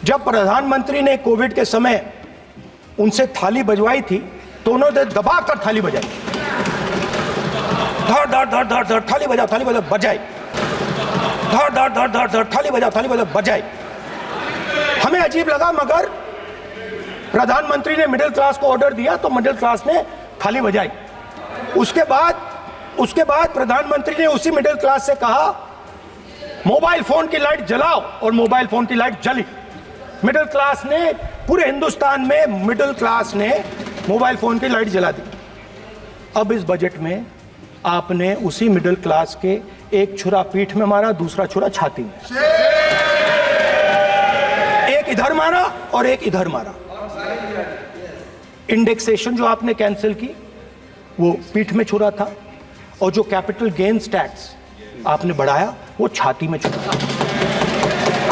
जब प्रधानमंत्री ने कोविड के समय उनसे थाली बजवाई थी तो उन्होंने दबाकर थाली बजाई, धड़ धड़ धड़ धड़ धड़ थाली बजा बजाई, धड़ धड़ धड़ धड़ धड़ थाली बजा बजाई। हमें अजीब लगा, मगर प्रधानमंत्री ने मिडिल क्लास को ऑर्डर दिया तो मिडिल क्लास ने थाली बजाई। उसके बाद प्रधानमंत्री ने उसी मिडिल क्लास से कहा मोबाइल फोन की लाइट जलाओ, और मोबाइल फोन की लाइट जली। मिडिल क्लास ने, पूरे हिंदुस्तान में मिडिल क्लास ने मोबाइल फोन की लाइट जला दी। अब इस बजट में आपने उसी मिडिल क्लास के एक छुरा पीठ में मारा, दूसरा छुरा छाती में, एक इधर मारा और एक इधर मारा। इंडेक्सेशन जो आपने कैंसिल की वो पीठ में छुरा था, और जो कैपिटल गेन्स टैक्स आपने बढ़ाया वो छाती में छुरा था।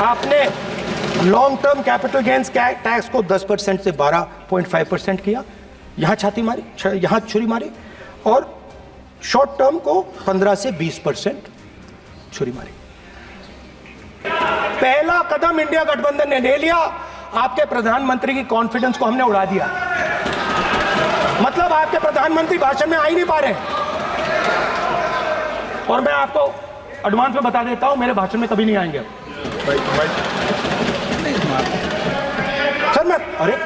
आपने long term capital gains tax को 10% से 12.5% किया, यहां छाती मारी, यहां छुरी मारी, और शॉर्ट टर्म को 15 से 20% छुरी मारी। पहला कदम इंडिया गठबंधन ने ले लिया, आपके प्रधानमंत्री की कॉन्फिडेंस को हमने उड़ा दिया। मतलब आपके प्रधानमंत्री भाषण में आ ही नहीं पा रहे हैं। और मैं आपको एडवांस में बता देता हूं, मेरे भाषण में कभी नहीं आएंगे सर। अरे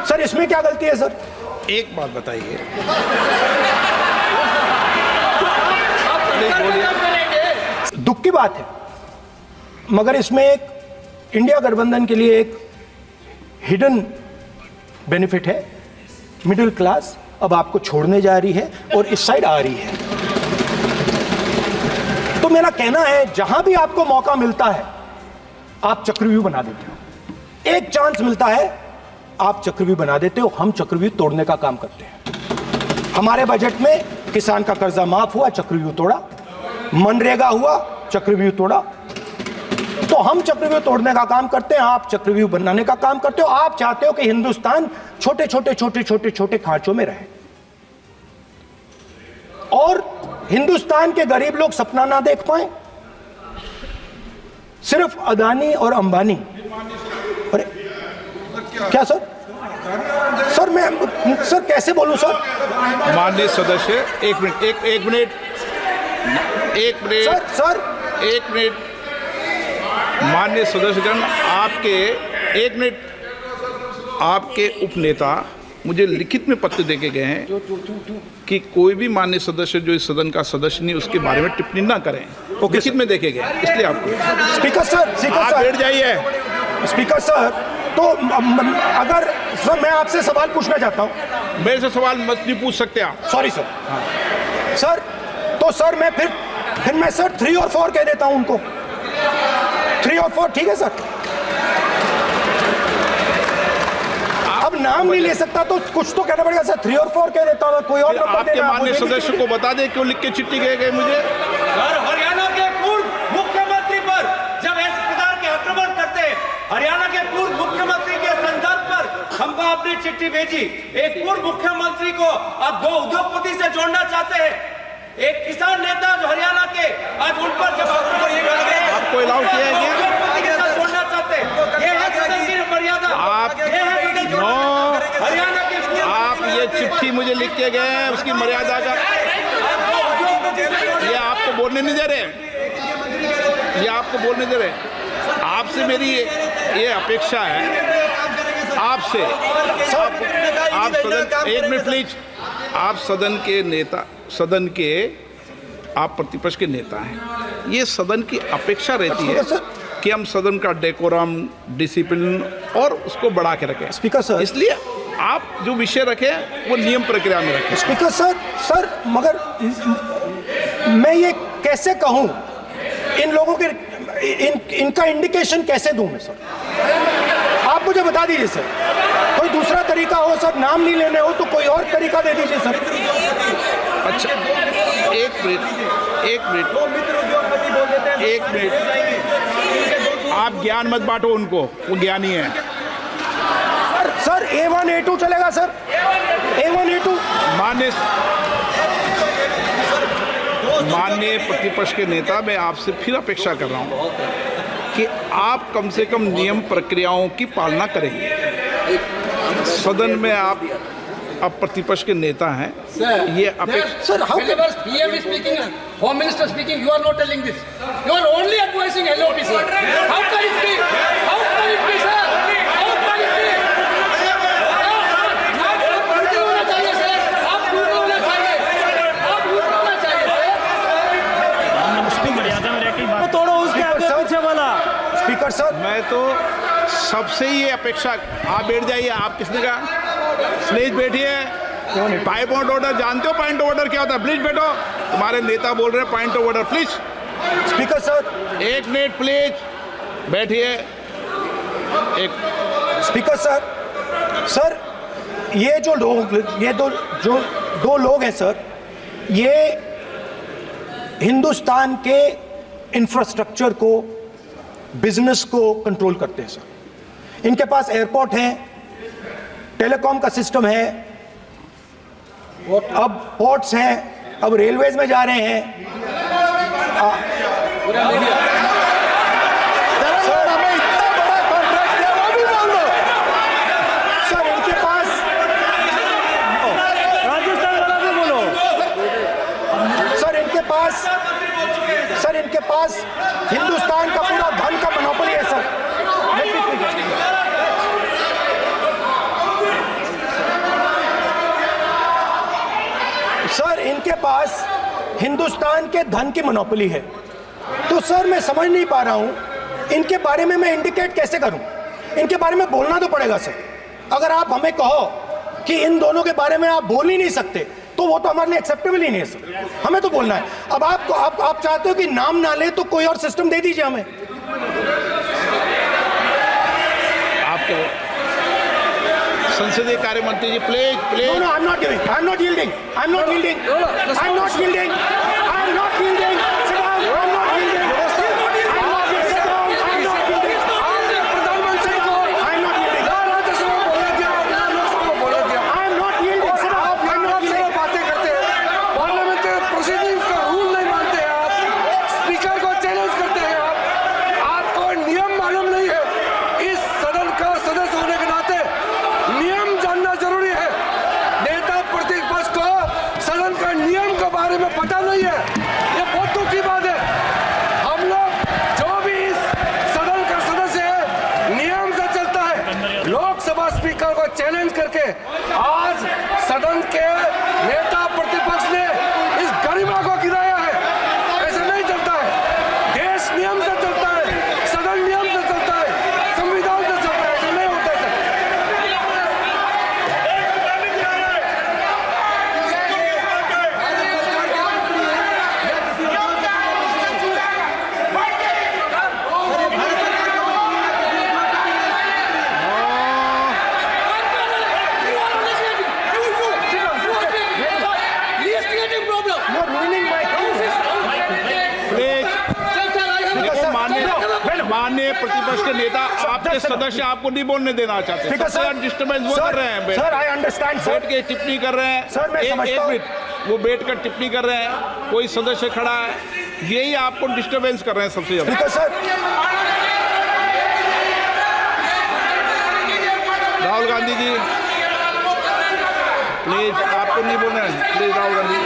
सर, इसमें क्या गलती है सर? एक बात बताइए, दुख की बात है, मगर इसमें एक इंडिया गठबंधन के लिए एक हिडन बेनिफिट है। मिडिल क्लास अब आपको छोड़ने जा रही है और इस साइड आ रही है। तो मेरा कहना है, जहां भी आपको मौका मिलता है आप चक्रव्यूह बना देते हो। एक चांस मिलता है आप चक्रव्यूह बना देते हो। हम चक्रव्यूह तोड़ने का काम करते हैं। हमारे बजट में किसान का कर्जा माफ हुआ, चक्रव्यूह तोड़ा। मनरेगा हुआ, चक्रव्यूह तोड़ा। तो हम चक्रव्यूह तोड़ने का काम करते हैं, आप चक्रव्यूह बनाने का काम करते हो। आप चाहते हो कि हिंदुस्तान छोटे छोटे खांचों में रहे, और हिंदुस्तान के गरीब लोग सपना ना देख पाए। सिर्फ अदानी और अंबानी। अरे क्या सर? सर मैं सर कैसे बोलूं सर? माननीय सदस्य, एक मिनट सर माननीय सदस्यगण, आपके उपनेता मुझे लिखित में पत्र देके गए हैं कि कोई भी माननीय सदस्य जो इस सदन का सदस्य नहीं उसके बारे में टिप्पणी ना करें। लिखित में देखे गए, इसलिए आपको। स्पीकर सर आप बैठ जाइए। स्पीकर सर, तो अगर सर मैं आपसे सवाल पूछना चाहता हूं। मेरे से सवाल मत नहीं पूछ सकते आप। Sorry sir. सर तो सर मैं फिर मैं सर 3 और 4 कह देता हूं उनको। 3 और 4 ठीक है सर? अब नाम नहीं ले सकता तो कुछ तो कहना पड़ेगा सर। 3 और 4 कह देता हूं, कोई और नंबर आपके माननीय सदस्य को बता दें क्यों लिख के चिट्ठी गए मुझे। सर, हरियाणा के पूर्व मुख्यमंत्री पर जब इस प्रकार के आक्रमण करते हैं, हरियाणा के पूर्व मुख्यमंत्री के संदर्भ पर हमको आपने चिट्ठी भेजी। एक पूर्व मुख्यमंत्री को आप 2 उद्योगपति से जोड़ना चाहते हैं, एक किसान नेता जो हरियाणा के, आज उन पर जब आपको अलाउ किया है उद्योगपति के साथ जोड़ना चाहते हैं। ये है सदन की मर्यादा। हरियाणा के आप ये चिट्ठी मुझे लिख के गए हैं, उसकी मर्यादा का ये आपको बोलने नहीं दे रहे, ये आपको बोलने दे रहे। आपसे मेरी ये अपेक्षा है, आपसे आप सदन, एक मिनट प्लीज, आप सदन के नेता, सदन के आप प्रतिपक्ष के नेता हैं। ये सदन की अपेक्षा रहती है कि हम सदन का डेकोरम, डिसिप्लिन और उसको बढ़ा के रखें। स्पीकर सर, इसलिए आप जो विषय रखें वो नियम प्रक्रिया में रखें। स्पीकर सर मगर मैं ये कैसे कहूं, इन लोगों के इनका इंडिकेशन कैसे दूं मैं सर? आप मुझे बता दीजिए सर, कोई दूसरा तरीका हो सर, नाम नहीं लेने हो तो कोई और तरीका दे दीजिए सर। अच्छा, एक मिनट, आप ज्ञान मत बांटो उनको, वो ज्ञानी है। सर A1 A2 चलेगा सर? A1 A2 माननीय प्रतिपक्ष के नेता, मैं आपसे फिर अपेक्षा कर रहा हूं कि आप कम से कम नियम प्रक्रियाओं की पालना करेंगे। सदन में आप अब प्रतिपक्ष के नेता हैं, ये Sir, how whenever PM is speaking, Home Minister speaking, you are not telling this. You are only advising LOP, sir. How can it be? How can it be, sir? How can it be? आप duty होना चाहिए, sir. आप duty होना चाहिए. आप duty होना चाहिए, sir. तोड़ो उसके आगे पीछे वाला। स्पीकर सर, मैं तो सबसे ये अपेक्षा, आप बैठ जाइए। आप किसने कहा? प्लीज बैठिए। पॉइंट ऑफ ऑर्डर जानते हो? पॉइंट ऑफ ऑर्डर क्या होता है? प्लीज बैठो। तुम्हारे नेता बोल रहे हैं point of order, please. Speaker sir, एक मिनट प्लीज, बैठिए। एक स्पीकर सर, सर ये जो दो लोग हैं सर, ये हिंदुस्तान के इंफ्रास्ट्रक्चर को, बिजनेस को कंट्रोल करते हैं सर। इनके पास एयरपोर्ट है, टेलीकॉम का सिस्टम है, अब पोर्ट्स हैं, अब रेलवेज में जा रहे हैं। सर हमें इतना बड़ा कॉन्ट्रैक्ट दिया, वो भी बोल दो। सर इनके पास, राजस्थान वाला भी बोलो। सर इनके पास हिंदुस्तान का पूरा धन का मोनोपोली है सर। सर इनके पास हिंदुस्तान के धन की मोनोपोली है। तो सर मैं समझ नहीं पा रहा हूं इनके बारे में मैं इंडिकेट कैसे करूं। इनके बारे में बोलना तो पड़ेगा सर। अगर आप हमें कहो कि इन दोनों के बारे में आप बोल ही नहीं सकते तो वो तो हमारे लिए एक्सेप्टेबल ही नहीं है सर। हमें तो बोलना है। अब आप चाहते हो कि नाम ना ले तो कोई और सिस्टम दे दीजिए हमें। आपके संसदीय कार्य मंत्री ji, please please. No, I'm not giving. I'm not yielding. I'm not yielding. I'm not yielding. I'm not yielding. Sit down. I'm not yielding. I'm not yielding. Sit down. I'm not yielding. आपने प्रधानमंत्री को I'm not yielding. Rajya Sabha में बोला दिया, आपने लोकसभा में बोला दिया। I'm not yielding. Sit down. आप I'm not से yielding. बातें करते हैं, पार्लियामेंट्री प्रोसीडिंग्स का रूल नहीं मानते हैं आप, स्पीकर को चैलेंज करते हैं आप। आपको नियम मालूम नहीं है। इस सदन का सदस्य होने के नाते नियम जानना जरूरी है। नेता प्रतिपक्ष को सदन का नियम के बारे में पता नहीं है, ये बहुत दुख की बात है। हम लोग जो भी इस सदन का सदस्य है नियम से चलता है। लोकसभा स्पीकर को चैलेंज करके आज सदन के नेता प्रतिपक्ष ने इस गरिमा को गिराया है। ऐसा नहीं चलता है। देश नियम से चलता है, सदन नियम से चलता है, संविधान से चलता है। ऐसा नहीं होता है। You're ruining my प्लीज देखो, माननीय प्रतिपक्ष के नेता, आपके सर, सदस्य आपको नहीं बोलने देना चाहते। स्पीकर सबसे सर, डिस्टर्बेंस वो कर रहे हैं। Sir I understand sir. बैठ के टिप्पणी कर रहे हैं। सर, मैं समझता एक हूं। मिनट, वो बैठ कर टिप्पणी कर रहे हैं, कोई सदस्य खड़ा है, यही आपको डिस्टर्बेंस कर रहे हैं सबसे ज्यादा। Speaker sir, Rahul Gandhi ji please, आपको नहीं बोलना है। Please Rahul Gandhi.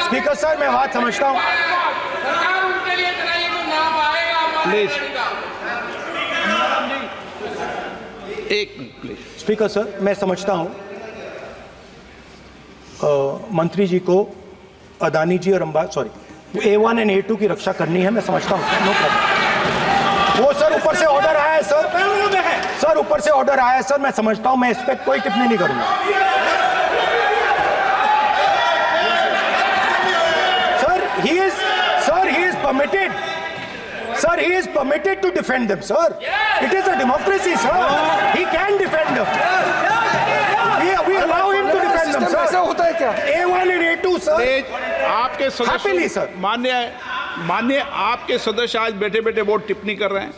Speaker sir मैं बात समझता हूँ। प्लीज एक मिनट प्लीज। स्पीकर सर मैं समझता हूँ मंत्री जी को अदानी जी और A1 और A2 की रक्षा करनी है, मैं समझता हूँ। No problem. वो सर ऊपर से ऑर्डर आया है सर ऊपर से ऑर्डर आया है सर, मैं समझता हूँ। मैं इस पर कोई टिप्पणी नहीं करूंगा। Sir he is permitted. Sir, he is permitted to defend them, sir. It is a democracy, sir. He can defend them. We allow him to defend them, ऐसा sir. होता है क्या? A1 and A2, sir. Please आपके Happily, सदस्य, sir. मान्य आपके सदस्य आज बैठे बैठे बहुत टिप्पणी कर रहे हैं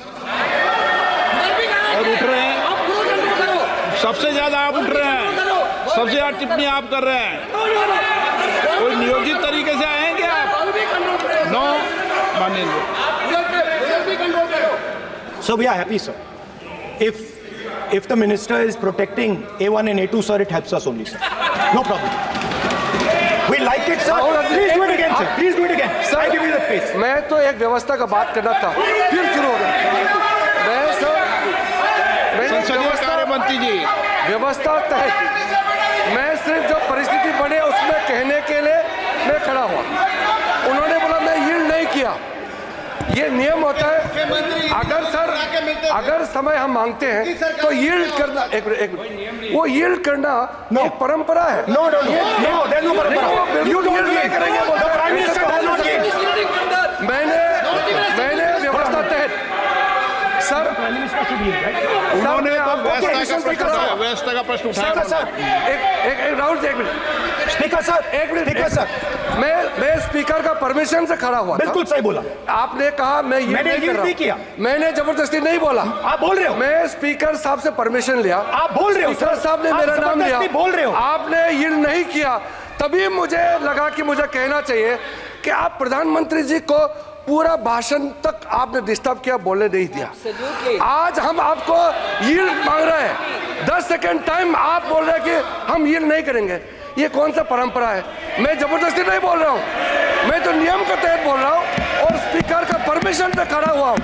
और उठ रहे हैं। सबसे ज्यादा आप उठ रहे हैं, सबसे ज्यादा टिप्पणी आप कर रहे हैं। कोई नियोजित तरीके से आए हैं क्या आप? नो मानिए। So we are happy, sir. If the minister is protecting A1 and A2, sir, it helps us only, sir. No problem. We like it, sir. Please do it again, sir. Please do it again. Sir, I give you the space. मैं तो एक व्यवस्था का बात करना था, फिर शुरू हो गया। मैं संसदीय कार्य मंत्री जी, व्यवस्था तहत मैं सिर्फ जो परिस्थिति बने उसमें कहने के लिए मैं खड़ा हुआ। उन्होंने बोला मैं यील्ड नहीं किया। ये नियम होता है, अगर समय हम मांगते हैं तो यील्ड करना, एक मिनट, वो यील्ड करना एक परंपरा है। No, there's no परंपरा। You don't नहीं करेंगे yield. The Prime Minister does not yield. मैंने व्यवस्था तहत सर उन्होंने तो व्यवस्था का प्रश्न उठाया। सर, एक राहुल जी, एक मिनट स्पीकर सर, मैं स्पीकर का परमिशन से खड़ा हुआ था। बिल्कुल सही बोला। आपने कहा मैं ये मैंने नहीं कर yield नहीं किया। रहा, मैंने जबरदस्ती नहीं बोला। आप बोल रहे हो। मैं स्पीकर साहब से परमिशन लिया। आप बोल रहे हो। स्पीकर साहब ने मेरा नाम लिया। बोल रहे हो। आपने यील्ड नहीं किया, तभी मुझे लगा कि मुझे कहना चाहिए कि आप प्रधानमंत्री जी को पूरा भाषण तक आपने डिस्टर्ब किया, बोलने नहीं दिया। आज हम आपको यील्ड मांग रहे हैं, 10 सेकंड टाइम आप बोल रहे हैं कि हम यील्ड नहीं करेंगे। ये कौन सा परंपरा है? मैं जबरदस्ती नहीं बोल रहा हूँ, मैं तो नियम के तहत बोल रहा हूँ और स्पीकर का परमिशन से खड़ा हुआ हूँ।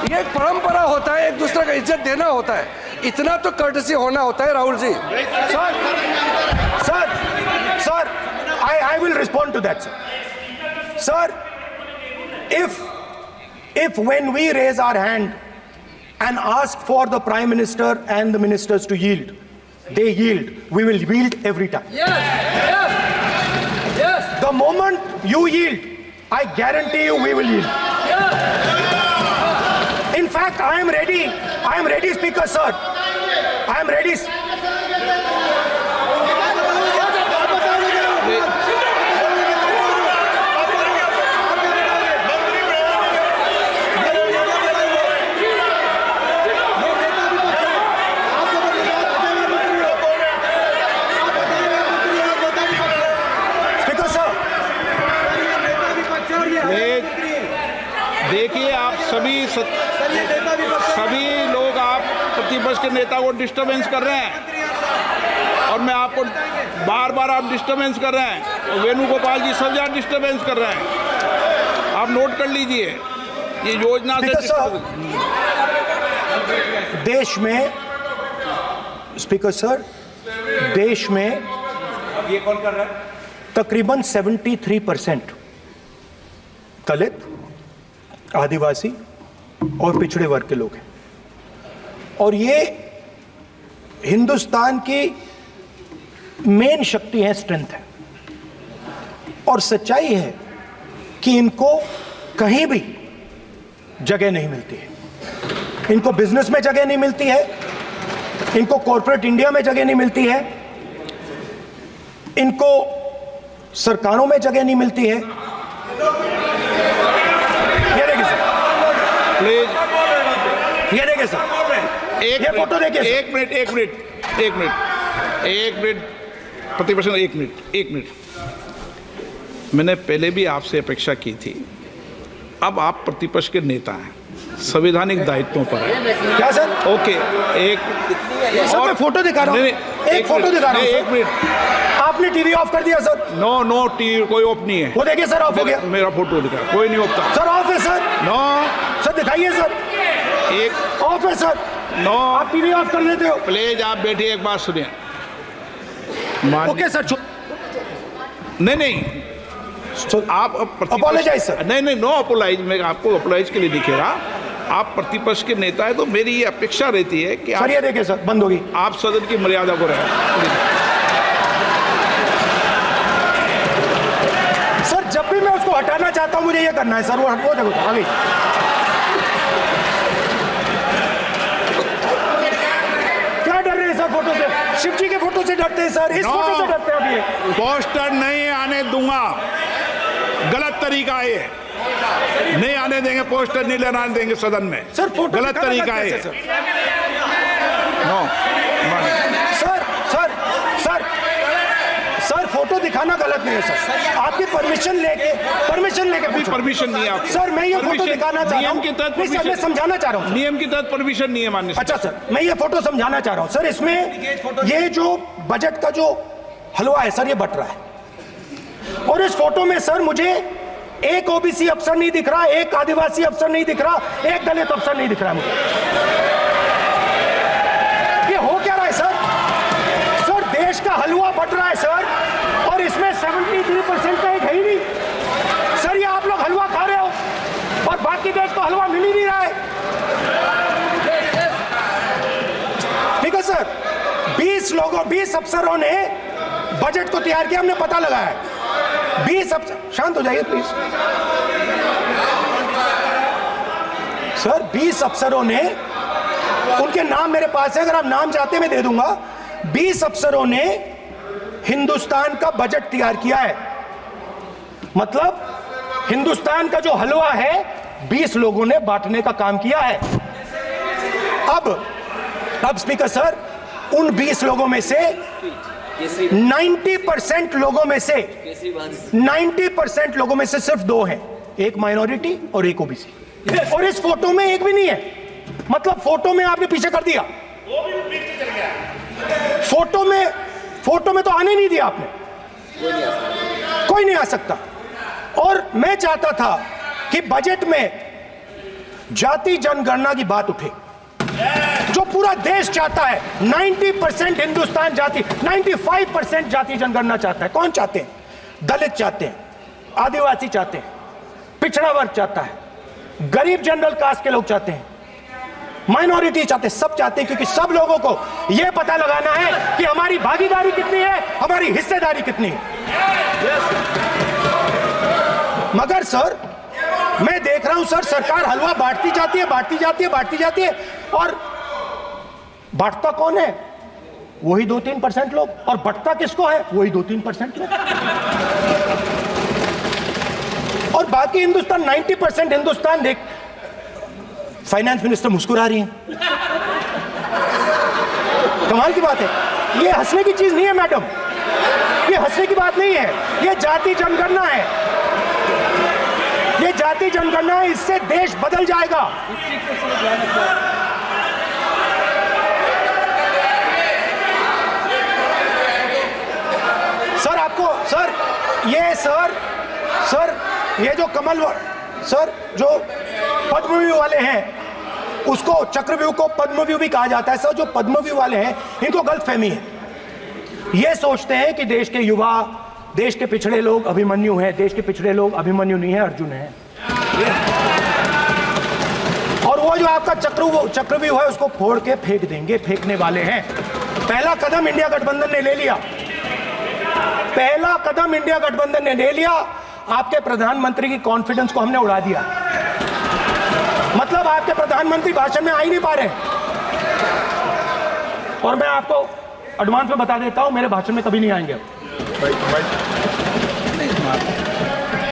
ये एक परंपरा होता है, एक दूसरे का इज्जत देना होता है, इतना तो कर्टसी होना होता है। Rahul ji, Sir, I will respond to that, sir. Sir, if when we raise our hand and ask for the Prime Minister and the ministers to yield, they yield, we will yield every time. Yes. The moment you yield, I guarantee you we will yield. In fact, I am ready, Speaker, sir. I am ready. देखिए, आप सभी लोग आप प्रतिपक्ष के नेता को disturbance कर रहे हैं और मैं आपको बार आप डिस्टर्बेंस कर रहे हैं और वेणुगोपाल जी सब जगह डिस्टर्बेंस कर रहे हैं। आप नोट कर लीजिए, ये योजना से देश में, स्पीकर सर, देश में ये कौन कर रहा है? तकरीबन 73% दलित, आदिवासी और पिछड़े वर्ग के लोग हैं और ये हिंदुस्तान की मेन शक्ति है, स्ट्रेंथ है। और सच्चाई है कि इनको कहीं भी जगह नहीं मिलती है। इनको बिजनेस में जगह नहीं मिलती है, इनको कॉर्पोरेट इंडिया में जगह नहीं मिलती है, इनको सरकारों में जगह नहीं मिलती है। प्लीज ये देखिए सर, ये फोटो देखिए। एक मिनट प्रतिपक्ष, एक मिनट। मैंने पहले भी आपसे अपेक्षा की थी, अब आप प्रतिपक्ष के नेता हैं, संवैधानिक दायित्वों पर है। क्या सर? ओके, और फोटो दिखा रहा हूं, एक फोटो दिखा रहा हूं। एक मिनट, आपने टीवी ऑफ कर दिया सर? नो टीवी कोई ऑफ नहीं है। वो देखिए सर, ऑफ हो गया। मेरा फोटो दिखा, कोई नहीं ऑफ सर। ऑफ है सर? नो सर दिखाइए सर। एक ऑफ है सर। नो, आप टीवी ऑफ कर देते हो। प्लीज आप बैठिए, एक बात सुनिए। Okay sir. नहीं, आप अपोलोजाइज सर। नहीं, नो अपोलाइज। मैं आपको अपोलाइज के लिए दिखेगा। आप प्रतिपक्ष के नेता है तो मेरी ये अपेक्षा रहती है कि सर, ये देखिए सर, बंद होगी। आप सदन की मर्यादा को रखें। सर, जब भी मैं उसको हटाना चाहता हूं मुझे ये करना है सर। वो देखो आगे। क्या डर रहे हैं सर फोटो से? शिव जी के फोटो से डरते हैं सर, इस फोटो से डरते हैं। अभी पोस्टर नहीं आने दूंगा, गलत तरीका है ये। नहीं आने देंगे, पोस्टर नहीं लगाने देंगे सदन में। सर फोटो गलत तरीका है। नो सर फोटो दिखाना गलत नहीं है सर, आपकी परमिशन लेके परमिशन नहीं है आपको। सर मैं ये फोटो Permission- दिखाना चाह रहा नियम हूँ, के तहत नहीं सर, मैं permission- समझाना चाह रहा हूँ। नियम के तहत परमिशन नहीं है माननीय। अच्छा सर, मैं ये फोटो समझाना चाह रहा हूँ सर। इसमें ये जो बजट का जो हलवा है सर, ये बट रहा है, और इस फोटो में सर मुझे एक ओबीसी अफसर नहीं दिख रहा, एक आदिवासी अफसर नहीं दिख रहा, एक दलित अफसर नहीं दिख रहा मुझे। ये हो क्या रहा है सर? सर देश का हलवा बट रहा है सर, और इसमें 73% का एक है ही नहीं सर। ये आप लोग हलवा खा रहे हो और बाकी देश को हलवा मिल ही नहीं रहा है। ठीक है सर, 20 अफसरों ने बजट को तैयार किया, हमने पता लगाया है। 20 अफसर, शांत हो जाइए प्लीज सर। 20 अफसरों ने, उनके नाम मेरे पास है, अगर आप नाम चाहते हैं मैं दे दूंगा। 20 अफसरों ने हिंदुस्तान का बजट तैयार किया है। मतलब हिंदुस्तान का जो हलवा है 20 लोगों ने बांटने का काम किया है। अब स्पीकर सर, उन 20 लोगों में से 90% लोगों में से 90% लोगों में से सिर्फ 2 हैं, एक माइनॉरिटी और एक ओबीसी, और इस फोटो में एक भी नहीं है। मतलब फोटो में आपने पीछे कर दिया, फोटो में तो आने नहीं दिया आपने, कोई नहीं आ सकता। और मैं चाहता था कि बजट में जाति जनगणना की बात उठे, जो पूरा देश चाहता है। 90% हिंदुस्तान जाति, 95% जाति जनगणना चाहता है। कौन चाहते हैं? दलित चाहते हैं, आदिवासी चाहते हैं, पिछड़ा वर्ग चाहता है, गरीब जनरल कास्ट के लोग चाहते हैं, माइनॉरिटी चाहते हैं, सब चाहते हैं, क्योंकि सब लोगों को यह पता लगाना है कि हमारी भागीदारी कितनी है, हमारी हिस्सेदारी कितनी है। मगर सर मैं देख रहा हूं सर, सरकार हलवा बांटती जाती है, और बांटता कौन है? वही 2-3% लोग, और बंटता किसको है? वही 2-3% लोग, और बाकी हिंदुस्तान 90% हिंदुस्तान देख। फाइनेंस मिनिस्टर मुस्कुरा रही हैं, कमाल की बात है। ये हंसने की चीज नहीं है मैडम, ये हंसने की बात नहीं है, ये जाति जनगणना है, ये जाति जनगणना है, इससे देश बदल जाएगा। सर आपको सर ये जो कमल सर जो पद्मव्यूह वाले हैं, उसको चक्रव्यूह को पद्मव्यूह भी कहा जाता है सर। जो पद्मव्यूह वाले हैं इनको गलतफहमी है, ये सोचते हैं कि देश के युवा, देश के पिछड़े लोग अभिमन्यु हैं। देश के पिछड़े लोग अभिमन्यु नहीं है, अर्जुन है। और वो जो आपका चक्रव्यूह है उसको फोड़ के फेंक देंगे, फेंकने वाले हैं। पहला कदम इंडिया गठबंधन ने ले लिया, पहला कदम इंडिया गठबंधन ने ले लिया। आपके प्रधानमंत्री की कॉन्फिडेंस को हमने उड़ा दिया। मतलब आपके प्रधानमंत्री भाषण में आ ही नहीं पा रहे। और मैं आपको एडवांस में बता देता हूं, मेरे भाषण में कभी नहीं आएंगे।